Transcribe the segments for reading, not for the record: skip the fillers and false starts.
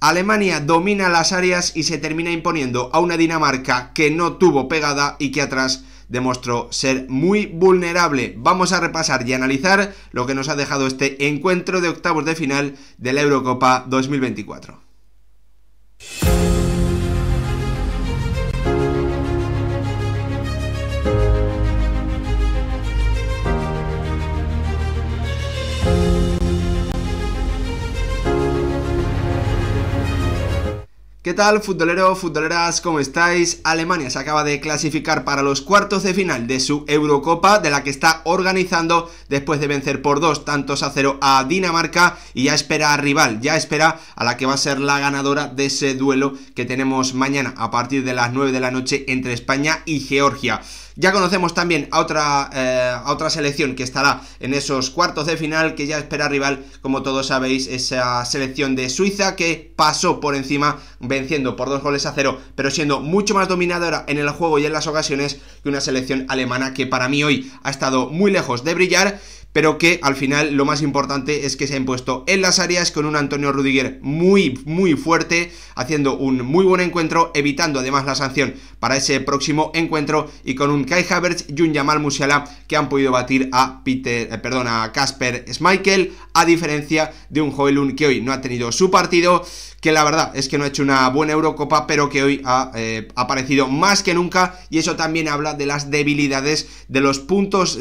Alemania domina las áreas y se termina imponiendo a una Dinamarca que no tuvo pegada y que atrás demostró ser muy vulnerable. Vamos a repasar y analizar lo que nos ha dejado este encuentro de octavos de final de la Eurocopa 2024. ¿Qué tal, futbolero, futboleras? ¿Cómo estáis? Alemania se acaba de clasificar para los cuartos de final de su Eurocopa, de la que está organizando después de vencer por 2-0 a Dinamarca, y ya espera a rival, ya espera a la que va a ser la ganadora de ese duelo que tenemos mañana a partir de las 9 de la noche entre España y Georgia. Ya conocemos también a otra selección que estará en esos cuartos de final, que ya espera rival, como todos sabéis, esa selección de Suiza que pasó por encima venciendo por 2-0, pero siendo mucho más dominadora en el juego y en las ocasiones que una selección alemana que para mí hoy ha estado muy lejos de brillar, pero que al final lo más importante es que se ha impuesto en las áreas con un Antonio Rüdiger muy fuerte, haciendo un muy buen encuentro, evitando además la sanción para ese próximo encuentro, y con un Kai Havertz y un Jamal Musiala que han podido batir a Kasper Schmeichel, a diferencia de un Højlund que hoy no ha tenido su partido, que la verdad es que no ha hecho una buena Eurocopa, pero que hoy ha aparecido más que nunca, y eso también habla de las debilidades, de los puntos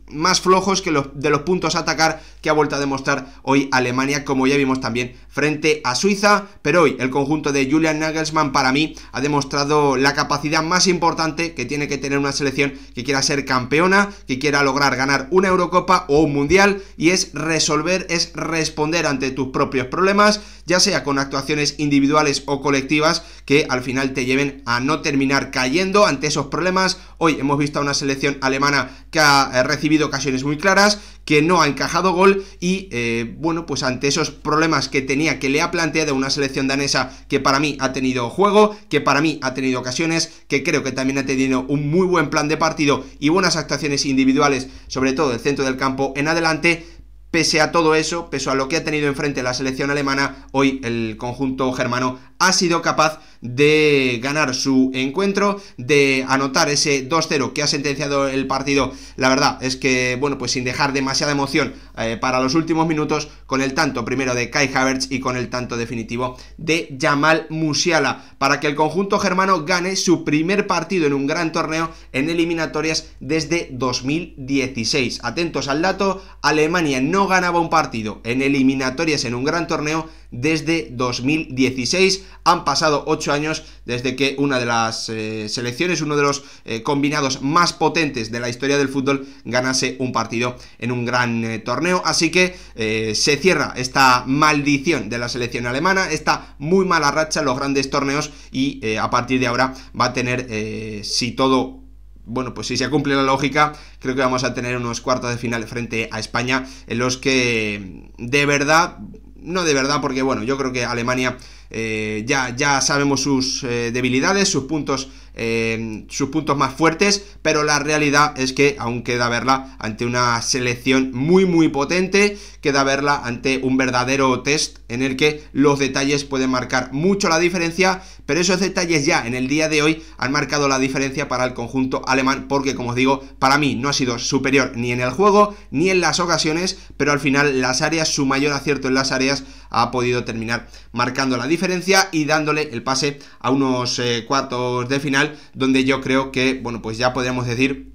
más flojos de los puntos a atacar que ha vuelto a demostrar hoy Alemania, como ya vimos también frente a Suiza. Pero hoy el conjunto de Julian Nagelsmann para mí ha demostrado la capacidad más importante que tiene que tener una selección que quiera ser campeona, que quiera lograr ganar una Eurocopa o un Mundial, y es resolver, es responder ante tus propios problemas, ya sea con actuaciones individuales o colectivas que al final te lleven a no terminar cayendo ante esos problemas. Hoy hemos visto a una selección alemana que ha recibido ocasiones muy claras, que no ha encajado gol, y bueno, pues ante esos problemas que tenía, que le ha planteado una selección danesa que para mí ha tenido juego, que para mí ha tenido ocasiones, que creo que también ha tenido un muy buen plan de partido y buenas actuaciones individuales, sobre todo el centro del campo en adelante. Pese a todo eso, pese a lo que ha tenido enfrente la selección alemana, hoy el conjunto germano ha sido capaz de ganar su encuentro, de anotar ese 2-0 que ha sentenciado el partido. La verdad es que, bueno, pues sin dejar demasiada emoción para los últimos minutos, con el tanto primero de Kai Havertz y con el tanto definitivo de Jamal Musiala, para que el conjunto germano gane su primer partido en un gran torneo en eliminatorias desde 2016. Atentos al dato, Alemania no ganaba un partido en eliminatorias en un gran torneo desde 2016. Han pasado 8 años desde que una de las selecciones, uno de los combinados más potentes de la historia del fútbol, ganase un partido en un gran torneo. Así que se cierra esta maldición de la selección alemana, esta muy mala racha en los grandes torneos, y a partir de ahora va a tener, si todo... Bueno, pues si se cumple la lógica, creo que vamos a tener unos cuartos de final frente a España en los que de verdad, no de verdad, porque bueno, yo creo que Alemania ya sabemos sus debilidades, sus puntos más fuertes, pero la realidad es que aún queda verla ante una selección muy potente, queda verla ante un verdadero test en el que los detalles pueden marcar mucho la diferencia, pero esos detalles ya en el día de hoy han marcado la diferencia para el conjunto alemán, porque como os digo, para mí no ha sido superior ni en el juego ni en las ocasiones, pero al final las áreas, su mayor acierto en las áreas, ha podido terminar marcando la diferencia y dándole el pase a unos cuartos de final, donde yo creo que, bueno, pues ya podríamos decir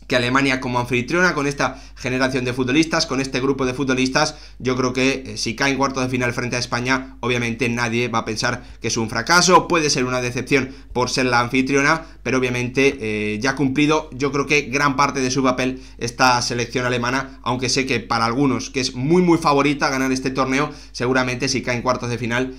que Alemania como anfitriona, con esta generación de futbolistas, con este grupo de futbolistas, yo creo que si cae en cuartos de final frente a España, obviamente nadie va a pensar que es un fracaso. Puede ser una decepción por ser la anfitriona, pero obviamente ya ha cumplido, yo creo que gran parte de su papel esta selección alemana, aunque sé que para algunos que es muy favorita a ganar este torneo, seguramente si cae en cuartos de final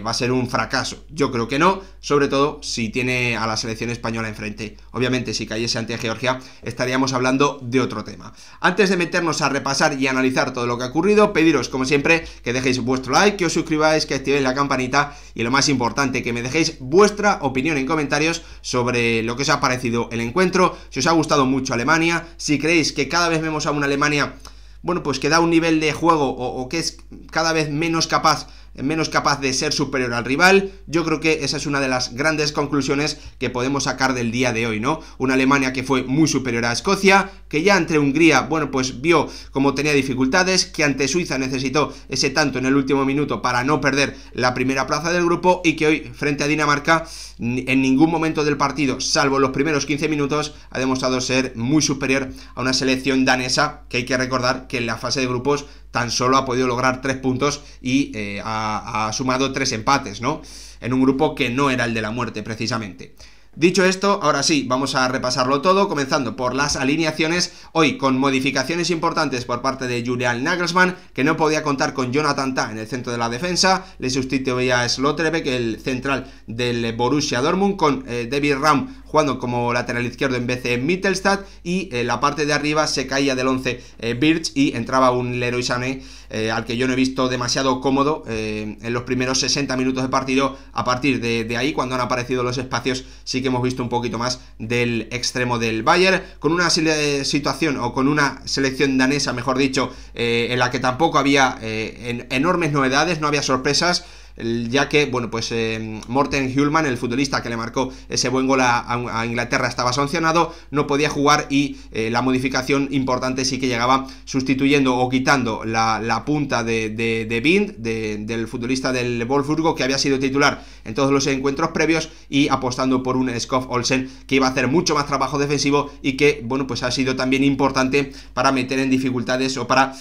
va a ser un fracaso. Yo creo que no, sobre todo si tiene a la selección española enfrente. Obviamente si cayese ante Georgia estaríamos hablando de otro tema. Antes de meternos a repasar y analizar todo lo que ha ocurrido, pediros como siempre que dejéis vuestro like, que os suscribáis, que activéis la campanita y lo más importante, que me dejéis vuestra opinión en comentarios sobre lo que os ha parecido el encuentro, si os ha gustado mucho Alemania, si creéis que cada vez vemos a una Alemania, bueno, pues que da un nivel de juego o que es cada vez menos capaz menos capaz de ser superior al rival. Yo creo que esa es una de las grandes conclusiones que podemos sacar del día de hoy, ¿no? Una Alemania que fue muy superior a Escocia, que ya ante Hungría, bueno, pues vio cómo tenía dificultades, que ante Suiza necesitó ese tanto en el último minuto para no perder la primera plaza del grupo, y que hoy frente a Dinamarca en ningún momento del partido, salvo los primeros 15 minutos, ha demostrado ser muy superior a una selección danesa que hay que recordar que en la fase de grupos tan solo ha podido lograr 3 puntos y ha sumado 3 empates, ¿no? En un grupo que no era el de la muerte precisamente. Dicho esto, ahora sí, vamos a repasarlo todo, comenzando por las alineaciones, hoy con modificaciones importantes por parte de Julian Nagelsmann, que no podía contar con Jonathan Tah en el centro de la defensa, le sustituía a Slotterbeck, el central del Borussia Dortmund, con David Raum jugando como lateral izquierdo en vez de Mittelstadt, y la parte de arriba se caía del 11 Birch y entraba un Leroy Sané, al que yo no he visto demasiado cómodo en los primeros 60 minutos de partido. A partir de ahí, cuando han aparecido los espacios, sí que hemos visto un poquito más del extremo del Bayern, con una situación, o con una selección danesa, mejor dicho, en la que tampoco había enormes novedades, no había sorpresas, ya que, bueno, pues Morten Hjulmand, el futbolista que le marcó ese buen gol a Inglaterra, estaba sancionado, no podía jugar, y la modificación importante sí que llegaba sustituyendo o quitando la punta de Bind, del futbolista del Wolfsburgo, que había sido titular en todos los encuentros previos, y apostando por un Skov Olsen que iba a hacer mucho más trabajo defensivo y que, bueno, pues ha sido también importante para meter en dificultades o para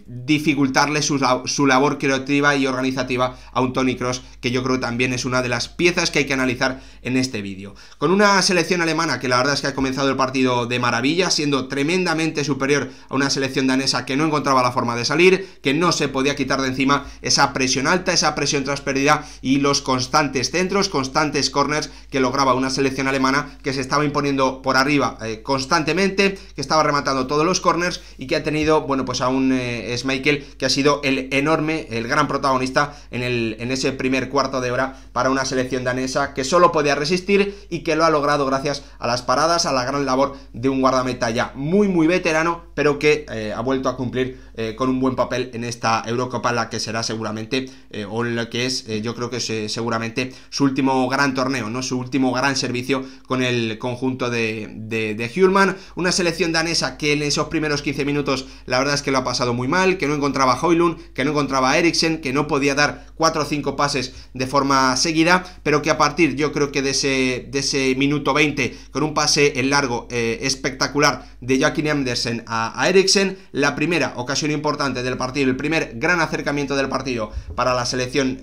dificultarle su labor creativa y organizativa a un Toni Kroos, que yo creo también es una de las piezas que hay que analizar en este vídeo. Con una selección alemana que la verdad es que ha comenzado el partido de maravilla, siendo tremendamente superior a una selección danesa que no encontraba la forma de salir, que no se podía quitar de encima esa presión alta, esa presión tras pérdida y los constantes centros, constantes corners que lograba una selección alemana que se estaba imponiendo por arriba constantemente, que estaba rematando todos los corners, y que ha tenido, bueno, pues a un Schmeichel que ha sido el gran protagonista en ese primer cuarto de hora para una selección danesa que solo podía resistir, y que lo ha logrado gracias a las paradas, a la gran labor de un guardameta ya muy veterano, pero que ha vuelto a cumplir con un buen papel en esta Eurocopa, en la que será seguramente, o en lo que es, yo creo que es seguramente su último gran torneo, ¿no? Su último gran servicio con el conjunto de Hjulmand. Una selección danesa que en esos primeros 15 minutos la verdad es que lo ha pasado muy mal, que no encontraba a Højlund, que no encontraba a Eriksen, que no podía dar 4 o 5 pases de forma seguida, pero que a partir, yo creo que de ese minuto 20, con un pase en largo espectacular de Joachim Andersen a Eriksen, la primera ocasión importante del partido, el primer gran acercamiento del partido para la selección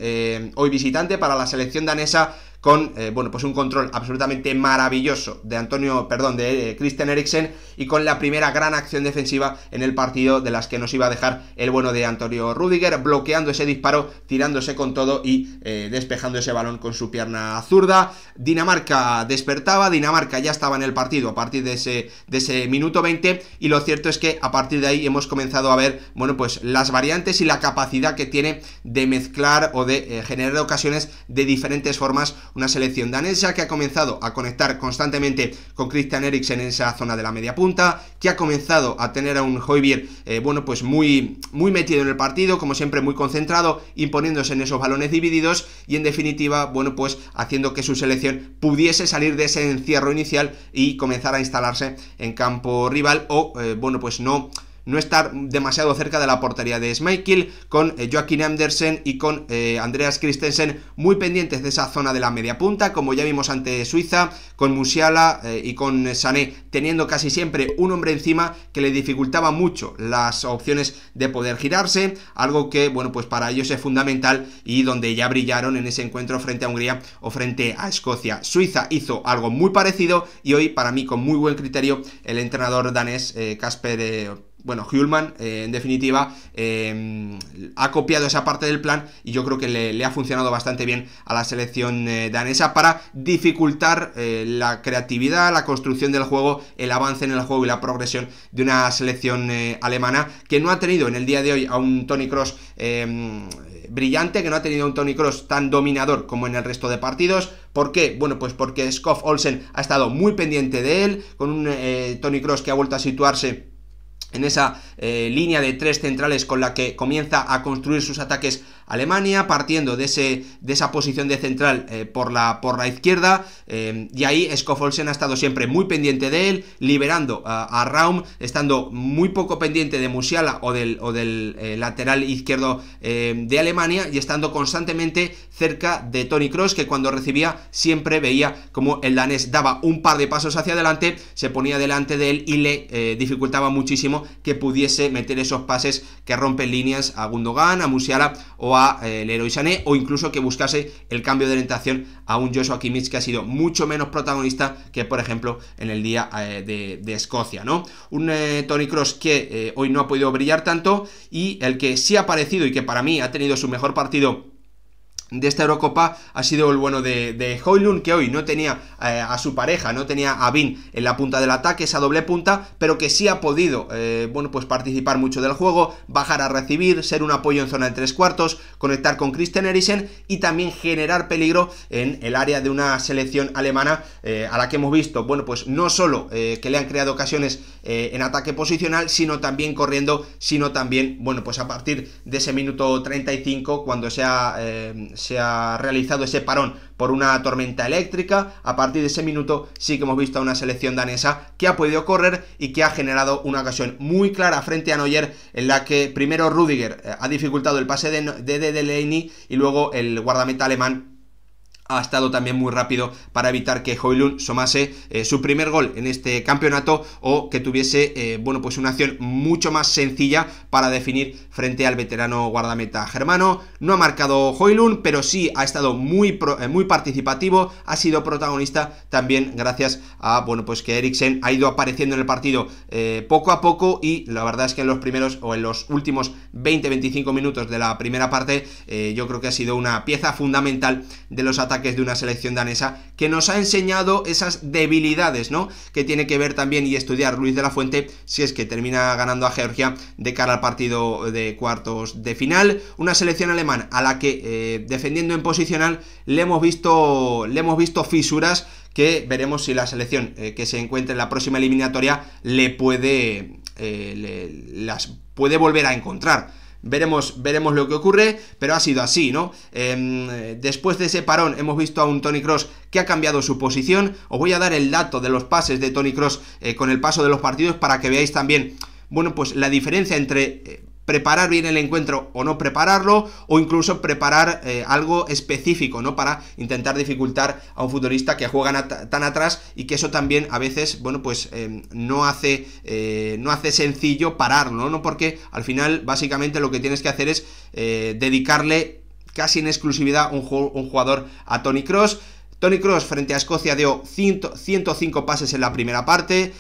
hoy visitante, para la selección danesa, con bueno, pues un control absolutamente maravilloso de Christian Eriksen, y con la primera gran acción defensiva en el partido, de las que nos iba a dejar el bueno de Antonio Rüdiger, bloqueando ese disparo, tirándose con todo y despejando ese balón con su pierna zurda. Dinamarca despertaba, Dinamarca ya estaba en el partido a partir de ese minuto 20, y lo cierto es que a partir de ahí hemos comenzado a ver, bueno, pues las variantes y la capacidad que tiene de mezclar o de generar ocasiones de diferentes formas una selección danesa, que ha comenzado a conectar constantemente con Christian Eriksen en esa zona de la media punta, que ha comenzado a tener a un Højbjerg bueno, pues muy metido en el partido, como siempre muy concentrado, imponiéndose en esos balones divididos, y en definitiva, bueno, pues haciendo que su selección pudiese salir de ese encierro inicial y comenzar a instalarse en campo rival, o bueno, pues no estar demasiado cerca de la portería de Schmeichel, con Joachim Andersen y con Andreas Christensen muy pendientes de esa zona de la media punta, como ya vimos ante Suiza, con Musiala y con Sané teniendo casi siempre un hombre encima, que le dificultaba mucho las opciones de poder girarse, algo que, bueno, pues para ellos es fundamental, y donde ya brillaron en ese encuentro frente a Hungría o frente a Escocia. Suiza hizo algo muy parecido, y hoy, para mí, con muy buen criterio, el entrenador danés Hjulmand, en definitiva, ha copiado esa parte del plan, y yo creo que le ha funcionado bastante bien a la selección danesa para dificultar la creatividad, la construcción del juego, el avance en el juego y la progresión de una selección alemana, que no ha tenido en el día de hoy a un Toni Kroos brillante, que no ha tenido un Toni Kroos tan dominador como en el resto de partidos. ¿Por qué? Bueno, pues porque Skov Olsen ha estado muy pendiente de él, con un Toni Kroos que ha vuelto a situarse en esa línea de 3 centrales con la que comienza a construir sus ataques Alemania, partiendo de esa posición de central por la izquierda, y ahí Skov Olsen ha estado siempre muy pendiente de él, liberando a Raum, estando muy poco pendiente de Musiala o del lateral izquierdo de Alemania, y estando constantemente cerca de Toni Kroos, que cuando recibía siempre veía como el danés daba un par de pasos hacia adelante, se ponía delante de él y le dificultaba muchísimo que pudiese meter esos pases que rompen líneas a Gundogan, a Musiala o a Leroy Sané, o incluso que buscase el cambio de orientación a un Joshua Kimmich, que ha sido mucho menos protagonista que, por ejemplo, en el día de Escocia, ¿no? Un Toni Kroos que hoy no ha podido brillar tanto, y el que sí ha aparecido y que para mí ha tenido su mejor partido de esta Eurocopa ha sido el bueno de Højlund, que hoy no tenía a su pareja, no tenía a Bin en la punta del ataque, esa doble punta, pero que sí ha podido bueno, pues participar mucho del juego, bajar a recibir, ser un apoyo en zona de 3/4, conectar con Christian Eriksen y también generar peligro en el área de una selección alemana a la que hemos visto, bueno, pues no solo que le han creado ocasiones en ataque posicional, sino también corriendo, sino también, bueno, pues a partir de ese minuto 35, cuando se ha realizado ese parón por una tormenta eléctrica, a partir de ese minuto sí que hemos visto a una selección danesa que ha podido correr y que ha generado una ocasión muy clara frente a Neuer, en la que primero Rüdiger ha dificultado el pase de Delaney, y luego el guardameta alemán ha estado también muy rápido para evitar que Højlund sumase su primer gol en este campeonato, o que tuviese bueno, pues una acción mucho más sencilla para definir frente al veterano guardameta germano. No ha marcado Højlund, pero sí ha estado muy participativo, ha sido protagonista también gracias a, bueno, pues que Eriksen ha ido apareciendo en el partido poco a poco, y la verdad es que en los primeros o en los últimos 20-25 minutos de la primera parte yo creo que ha sido una pieza fundamental de los ataques de una selección danesa, que nos ha enseñado esas debilidades, ¿no?, que tiene que ver también y estudiar Luis de la Fuente si es que termina ganando a Georgia de cara al partido de cuartos de final. Una selección alemana a la que defendiendo en posicional le hemos visto fisuras, que veremos si la selección que se encuentre en la próxima eliminatoria las puede volver a encontrar. Veremos lo que ocurre, pero ha sido así, ¿no? Después de ese parón hemos visto a un Toni Kroos que ha cambiado su posición. Os voy a dar el dato de los pases de Toni Kroos con el paso de los partidos, para que veáis también, bueno, pues la diferencia entre preparar bien el encuentro o no prepararlo, o incluso preparar algo específico, ¿no?, para intentar dificultar a un futbolista que juega tan atrás, y que eso también a veces, bueno, pues no hace sencillo pararlo, ¿no? Porque al final básicamente lo que tienes que hacer es dedicarle casi en exclusividad un jugador a Toni Kroos. Toni Kroos frente a Escocia dio 105 pases en la primera parte,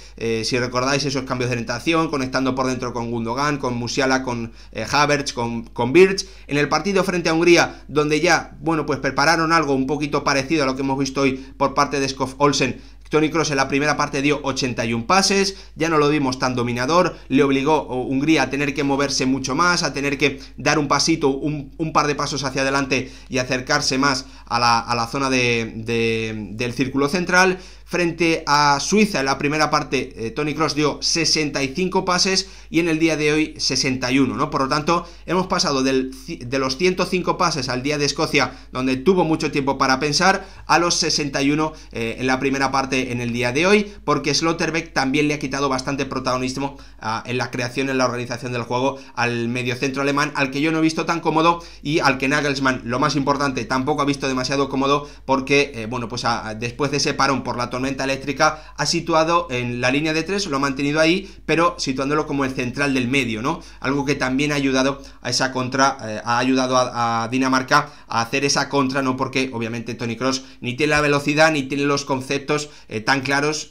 si recordáis esos cambios de orientación, conectando por dentro con Gundogan, con Musiala, con Havertz, con Wirtz. En el partido frente a Hungría, donde ya, bueno, pues prepararon algo un poquito parecido a lo que hemos visto hoy por parte de Skov Olsen, Toni Kroos en la primera parte dio 81 pases, ya no lo vimos tan dominador, le obligó a Hungría a tener que moverse mucho más, a tener que dar un pasito, un par de pasos hacia adelante y acercarse más a la zona del círculo central. Frente a Suiza en la primera parte Toni Kroos dio 65 pases, y en el día de hoy 61, ¿no? Por lo tanto, hemos pasado de los 105 pases al día de Escocia, donde tuvo mucho tiempo para pensar, a los 61 en la primera parte en el día de hoy, porque Schlotterbeck también le ha quitado bastante protagonismo en la creación, en la organización del juego al mediocentro alemán, al que yo no he visto tan cómodo, y al que Nagelsmann, lo más importante, tampoco ha visto demasiado cómodo, porque bueno, pues después de ese parón por la tormenta eléctrica, ha situado en la línea de 3, lo ha mantenido ahí, pero situándolo como el central del medio, ¿no? Algo que también ha ayudado a esa contra, ha ayudado a Dinamarca a hacer esa contra, ¿no? Porque obviamente Toni Kroos ni tiene la velocidad ni tiene los conceptos tan claros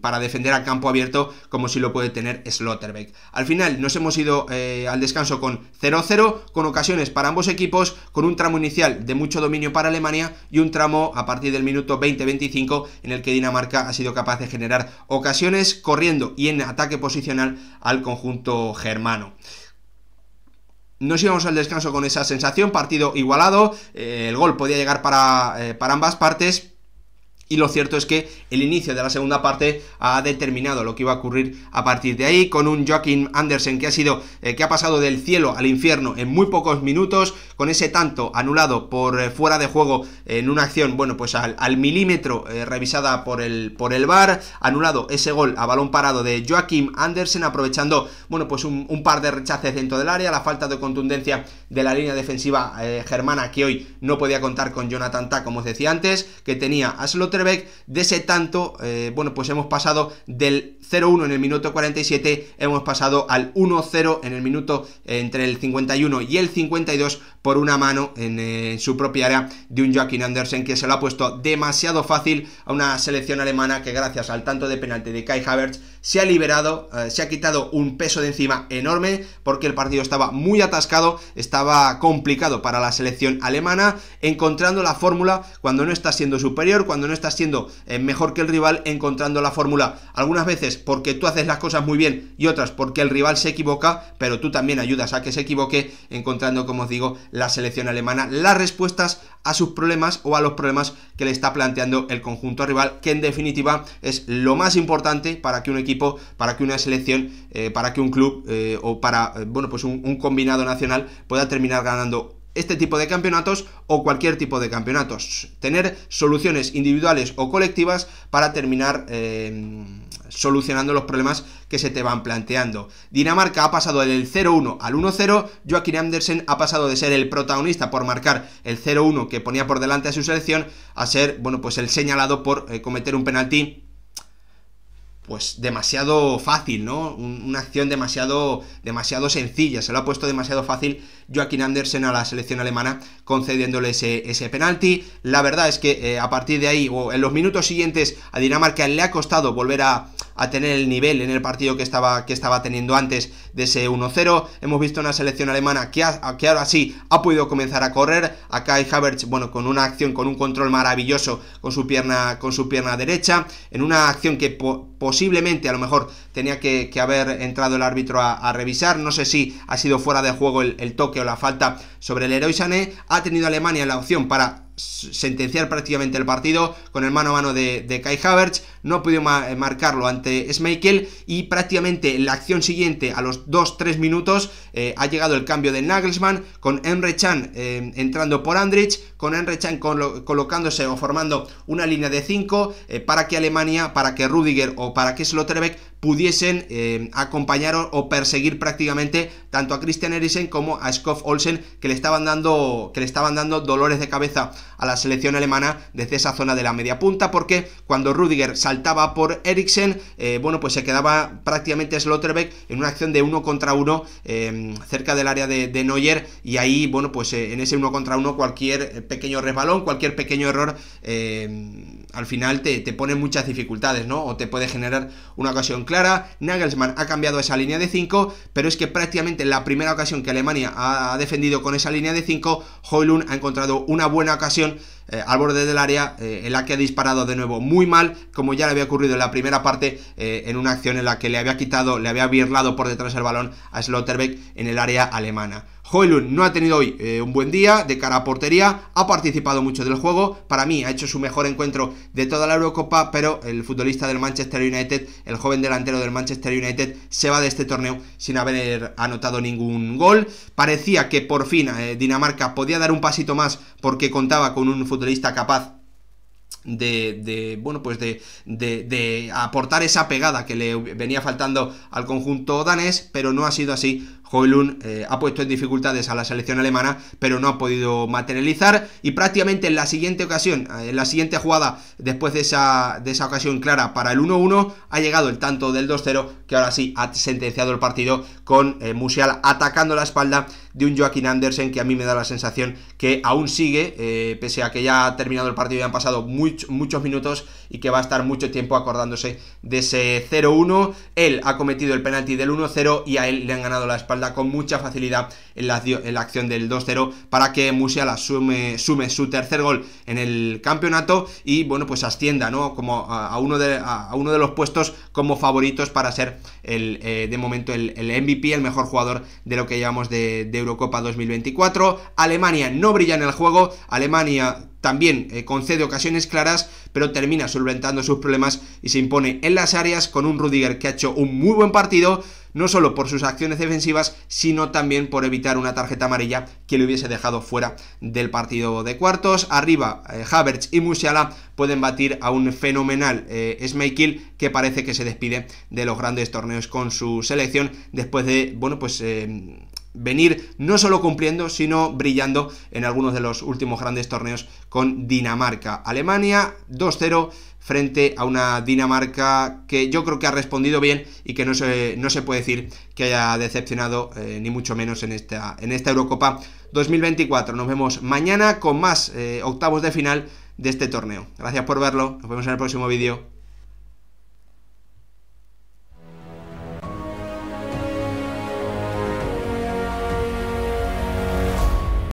para defender a campo abierto como si lo puede tener Schlotterbeck. Al final nos hemos ido al descanso con 0-0, con ocasiones para ambos equipos, con un tramo inicial de mucho dominio para Alemania y un tramo a partir del minuto 20-25 en el que Dinamarca ha sido capaz de generar ocasiones corriendo y en ataque posicional al conjunto germano. Nos íbamos al descanso con esa sensación, partido igualado, el gol podía llegar para ambas partes. Y lo cierto es que el inicio de la segunda parte ha determinado lo que iba a ocurrir a partir de ahí, con un Joachim Andersen que ha pasado del cielo al infierno en muy pocos minutos, con ese tanto anulado por fuera de juego en una acción, bueno, pues al milímetro revisada por el VAR, anulado ese gol a balón parado de Joachim Andersen, aprovechando, bueno, pues un par de rechaces dentro del área, la falta de contundencia de la línea defensiva germana, que hoy no podía contar con Jonathan Tah, como os decía antes, que tenía a Slotterbeck. De ese tanto, bueno, pues hemos pasado del 0-1 en el minuto 47, hemos pasado al 1-0 en el minuto entre el 51 y el 52 por una mano en su propia área de un Joachim Andersen, que se lo ha puesto demasiado fácil a una selección alemana que, gracias al tanto de penalti de Kai Havertz, se ha liberado, se ha quitado un peso de encima enorme, porque el partido estaba muy atascado, estaba complicado para la selección alemana, encontrando la fórmula cuando no está siendo superior, cuando no está siendo mejor que el rival, encontrando la fórmula algunas veces porque tú haces las cosas muy bien y otras porque el rival se equivoca, pero tú también ayudas a que se equivoque, encontrando, como os digo, la selección alemana las respuestas a sus problemas o a los problemas que le está planteando el conjunto rival, que en definitiva es lo más importante para que un equipo, para que una selección, para que un club o para, bueno, pues un combinado nacional pueda terminar ganando este tipo de campeonatos o cualquier tipo de campeonatos. Tener soluciones individuales o colectivas para terminar solucionando los problemas que se te van planteando. Dinamarca ha pasado del 0-1 al 1-0, Joachim Andersen ha pasado de ser el protagonista por marcar el 0-1 que ponía por delante a su selección, a ser, bueno, pues el señalado por cometer un penalti pues demasiado fácil, ¿no? Una acción demasiado sencilla, se lo ha puesto demasiado fácil Joachim Andersen a la selección alemana, concediéndole ese penalti. La verdad es que a partir de ahí, o en los minutos siguientes, a Dinamarca le ha costado volver a tener el nivel en el partido que estaba teniendo antes de ese 1-0. Hemos visto una selección alemana que ahora sí ha podido comenzar a correr. A Kai Havertz, bueno, con una acción, con un control maravilloso con su pierna derecha, en una acción que posiblemente a lo mejor tenía que haber entrado el árbitro a revisar. No sé si ha sido fuera de juego el toque o la falta sobre el Leroy Sané. Ha tenido Alemania la opción para sentenciar prácticamente el partido con el mano a mano de Kai Havertz, no ha podido marcarlo ante Schmeichel, y prácticamente en la acción siguiente, a los 2-3 minutos, ha llegado el cambio de Nagelsmann, con Emre Can entrando por Andrich, con Emre Can colocándose o formando una línea de 5 para que Alemania, para que Rüdiger o para que Slotterbeck pudiesen acompañar o perseguir prácticamente tanto a Christian Eriksen como a Skov Olsen, que le estaban dando dolores de cabeza a la selección alemana desde esa zona de la media punta, porque cuando Rüdiger saltaba por Eriksen, bueno, pues se quedaba prácticamente Slotterbeck en una acción de 1 contra 1 cerca del área de Neuer, y ahí, bueno, pues en ese 1 contra 1 cualquier pequeño resbalón, cualquier pequeño error al final te pone muchas dificultades, ¿no? O te puede generar una ocasión clara. Nagelsmann ha cambiado esa línea de 5, pero es que prácticamente en la primera ocasión que Alemania ha defendido con esa línea de 5, Højlund ha encontrado una buena ocasión al borde del área, en la que ha disparado de nuevo muy mal, como ya le había ocurrido en la primera parte, en una acción en la que le había birlado por detrás el balón a Slotterbeck en el área alemana. Højlund no ha tenido hoy un buen día de cara a portería, ha participado mucho del juego, para mí ha hecho su mejor encuentro de toda la Eurocopa, pero el futbolista del Manchester United, el joven delantero del Manchester United, se va de este torneo sin haber anotado ningún gol. Parecía que por fin Dinamarca podía dar un pasito más, porque contaba con un futbolista capaz bueno, pues de aportar esa pegada que le venía faltando al conjunto danés, pero no ha sido así. Højlund ha puesto en dificultades a la selección alemana, pero no ha podido materializar, y prácticamente en la siguiente ocasión, en la siguiente jugada, después de esa ocasión clara para el 1-1, ha llegado el tanto del 2-0, que ahora sí ha sentenciado el partido, con Musiala atacando la espalda de un Joachim Andersen, que a mí me da la sensación que aún sigue, pese a que ya ha terminado el partido y han pasado muchos minutos, y que va a estar mucho tiempo acordándose de ese 0-1. Él ha cometido el penalti del 1-0 y a él le han ganado la espalda con mucha facilidad en la acción del 2-0, para que Musiala sume su tercer gol en el campeonato y, bueno, pues ascienda, ¿no?, como a uno de los puestos como favoritos para ser de momento el MVP, el mejor jugador de lo que llevamos de Eurocopa 2024. Alemania no brilla en el juego, Alemania también concede ocasiones claras, pero termina solventando sus problemas y se impone en las áreas, con un Rüdiger que ha hecho un muy buen partido, no solo por sus acciones defensivas, sino también por evitar una tarjeta amarilla que le hubiese dejado fuera del partido de cuartos. Arriba, Havertz y Musiala pueden batir a un fenomenal Schmeichel, que parece que se despide de los grandes torneos con su selección después de, bueno, pues venir no solo cumpliendo, sino brillando en algunos de los últimos grandes torneos con Dinamarca. Alemania 2-0 frente a una Dinamarca que yo creo que ha respondido bien y que no se puede decir que haya decepcionado, ni mucho menos en esta Eurocopa 2024. Nos vemos mañana con más octavos de final de este torneo. Gracias por verlo, nos vemos en el próximo vídeo.